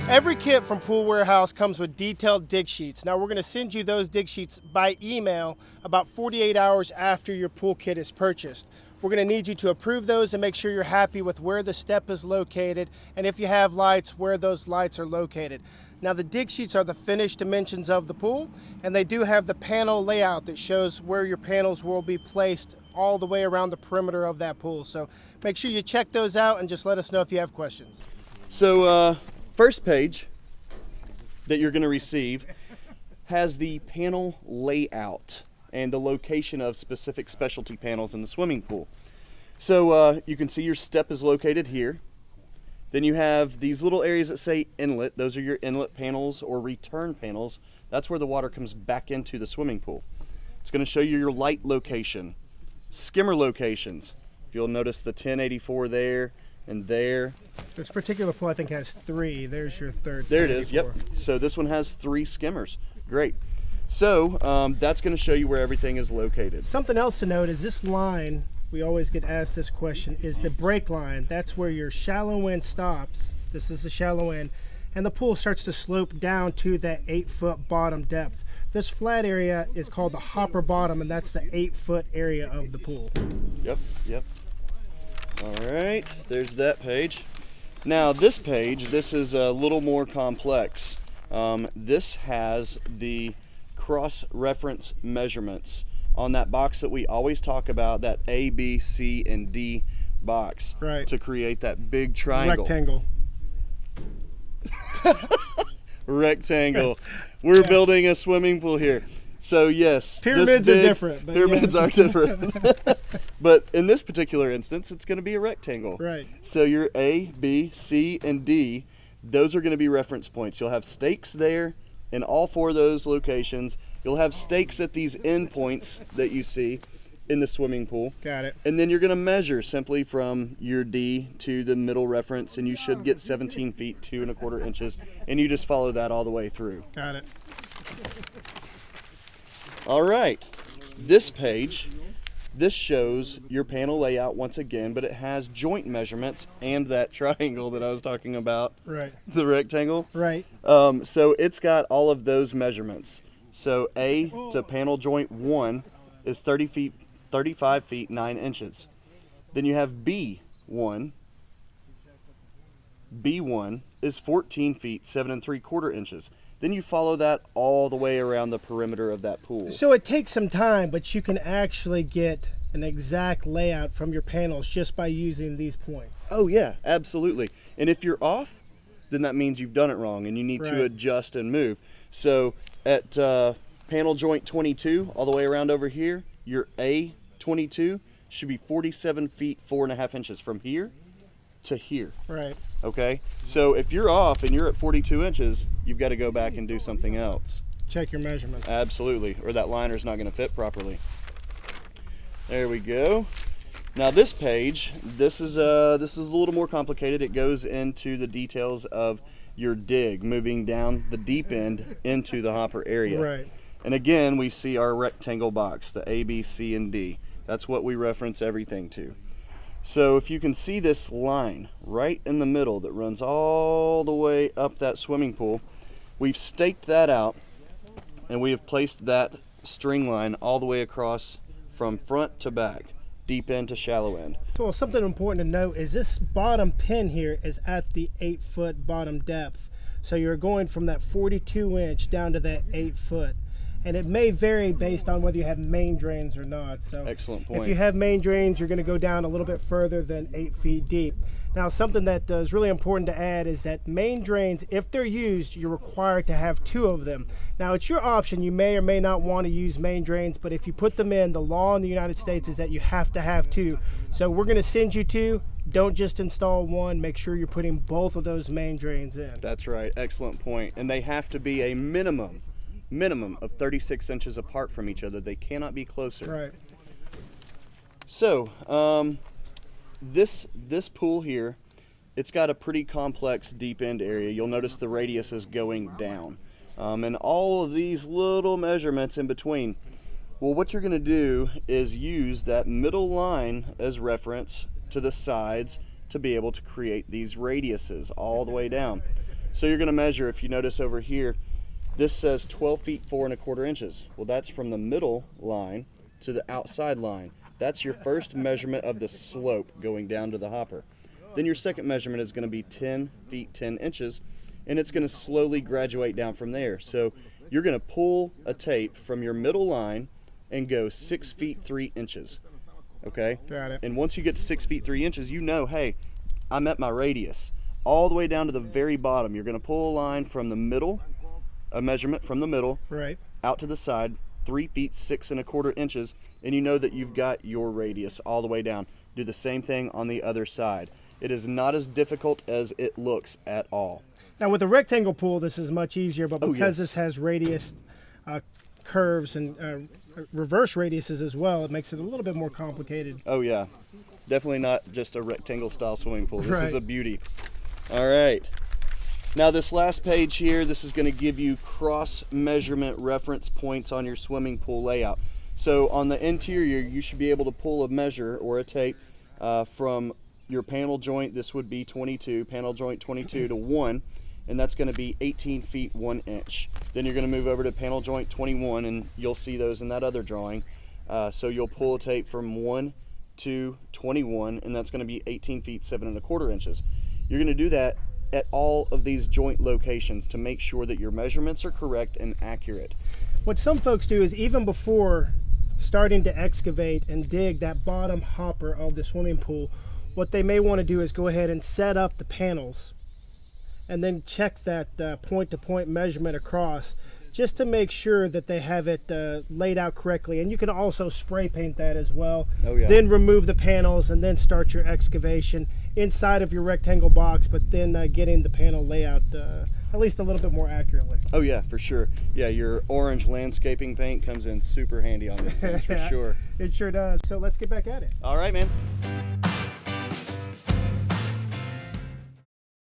Every kit from Pool Warehouse comes with detailed dig sheets. Now we're going to send you those dig sheets by email about 48 hours after your pool kit is purchased. We're going to need you to approve those and make sure you're happy with where the step is located, and if you have lights, where those lights are located. Now the dig sheets are the finished dimensions of the pool, and they do have the panel layout that shows where your panels will be placed all the way around the perimeter of that pool. So make sure you check those out and just let us know if you have questions. So first page that you're going to receive has the panel layout and the location of specific specialty panels in the swimming pool. So you can see your step is located here. Then you have these little areas that say inlet. Those are your inlet panels or return panels. That's where the water comes back into the swimming pool. It's going to show you your light location, skimmer locations. If you'll notice the 1084 there and there. This particular pool I think has 3. There's your third. There it is, yep. So this one has 3 skimmers. Great. So that's going to show you where everything is located. Something else to note is this line, we always get asked this question, is the break line. That's where your shallow end stops. This is the shallow end. And the pool starts to slope down to that 8-foot bottom depth. This flat area is called the hopper bottom, and that's the 8-foot area of the pool. Yep, yep. All right, there's that page. Now this page, this is a little more complex. This has the cross-reference measurements on that box that we always talk about, that A, B, C, and D box, right, to create that big triangle. Rectangle. Rectangle. We're building a swimming pool here. So yes, pyramids are different. Pyramids are different. But in this particular instance, it's going to be a rectangle. Right. So your A, B, C, and D, those are going to be reference points. You'll have stakes there in all 4 of those locations. You'll have stakes at these end points that you see in the swimming pool. Got it. And then you're going to measure simply from your D to the middle reference, and you should get 17 feet 2 1/4 inches, and you just follow that all the way through. Got it. All right, this page, this shows your panel layout once again, but it has joint measurements and that triangle that I was talking about. Right. The rectangle. Right. So it's got all of those measurements. So A to panel joint 1 is 35 feet 9 inches. Then you have B1. B1 is 14 feet 7 3/4 inches. Then you follow that all the way around the perimeter of that pool. So it takes some time, but you can actually get an exact layout from your panels just by using these points. Oh yeah, absolutely. And if you're off, then that means you've done it wrong and you need to adjust and move. So at panel joint 22, all the way around over here, your A22 should be 47 feet 4 1/2 inches from here to here. Right. Okay, so if you're off and you're at 42 inches, you've got to go back and do something else. Check your measurements. Absolutely, or that liner's not going to fit properly. There we go. Now this page, this is a little more complicated. It goes into the details of your dig, moving down the deep end into the hopper area. Right. And again, we see our rectangle box, the A, B, C, and D. That's what we reference everything to. So if you can see this line right in the middle that runs all the way up that swimming pool, we've staked that out and we have placed that string line all the way across from front to back, deep end to shallow end. So something important to note is this bottom pin here is at the 8-foot bottom depth. So you're going from that 42 inch down to that 8 foot. And it may vary based on whether you have main drains or not. So excellent point. If you have main drains, you're going to go down a little bit further than 8 feet deep. Now, something that is really important to add is that main drains, if they're used, you're required to have 2 of them. Now, it's your option. You may or may not want to use main drains, but if you put them in, the law in the United States is that you have to have 2. So we're going to send you 2. Don't just install 1. Make sure you're putting both of those main drains in. That's right. Excellent point. And they have to be a minimum of 36 inches apart from each other. They cannot be closer. Right. So this pool here, it's got a pretty complex deep end area. You'll notice the radius is going down, and all of these little measurements in between. Well, what you're going to do is use that middle line as reference to the sides to be able to create these radiuses all the way down. So you're going to measure, if you notice over here, this says 12 feet 4 1/4 inches. Well, that's from the middle line to the outside line. That's your first measurement of the slope going down to the hopper. Then your second measurement is going to be 10 feet 10 inches, and it's going to slowly graduate down from there. So you're going to pull a tape from your middle line and go 6 feet 3 inches. Okay? Got it. And once you get to 6 feet 3 inches, you know, hey, I'm at my radius. All the way down to the very bottom, you're going to pull a line from the middle, a measurement from the middle, Right. out to the side, 3 feet 6 1/4 inches, and you know that you've got your radius all the way down. Do the same thing on the other side. It is not as difficult as it looks at all. Now with a rectangle pool, this is much easier, but Oh, because yes. this has radius curves and reverse radiuses as well, it makes it a little bit more complicated. Oh yeah, definitely not just a rectangle style swimming pool. This is Right. a beauty. All right. Now this last page here, this is going to give you cross measurement reference points on your swimming pool layout. So on the interior, you should be able to pull a measure or a tape from your panel joint. This would be 22, panel joint 22 to 1, and that's going to be 18 feet 1 inch. Then you're going to move over to panel joint 21, and you'll see those in that other drawing. So you'll pull a tape from 1 to 21, and that's going to be 18 feet 7 1/4 inches. You're going to do that at all of these joint locations to make sure that your measurements are correct and accurate. What some folks do is even before starting to excavate and dig that bottom hopper of the swimming pool, what they may want to do is go ahead and set up the panels and then check that point-to-point measurement across, just to make sure that they have it laid out correctly. And you can also spray paint that as well. Oh, yeah. Then remove the panels and then start your excavation inside of your rectangle box, but then getting the panel layout at least a little bit more accurately. Oh yeah, for sure. Yeah, your orange landscaping paint comes in super handy on these things for sure. It sure does. So let's get back at it. All right, man.